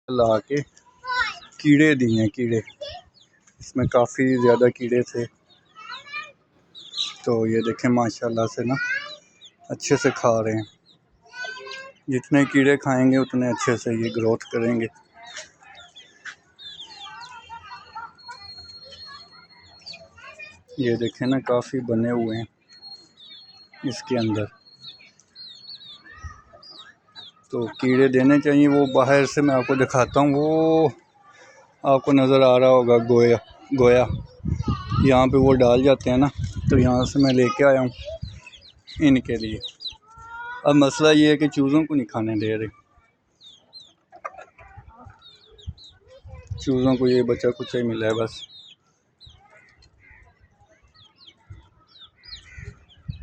ला के कीड़े दिए हैं। कीड़े इसमें काफ़ी ज़्यादा कीड़े थे, तो ये देखें माशाल्लाह से ना अच्छे से खा रहे हैं। जितने कीड़े खाएंगे उतने अच्छे से ये ग्रोथ करेंगे। ये देखें ना काफ़ी बने हुए हैं इसके अंदर, तो कीड़े देने चाहिए। वो बाहर से मैं आपको दिखाता हूँ, वो आपको नज़र आ रहा होगा गोया यहाँ पे वो डाल जाते हैं ना, तो यहाँ से मैं लेके आया हूँ इनके लिए। अब मसला ये है कि चूज़ों को नहीं खाने दे रहे, चूज़ों को ये बचा कुछ ही मिला है बस।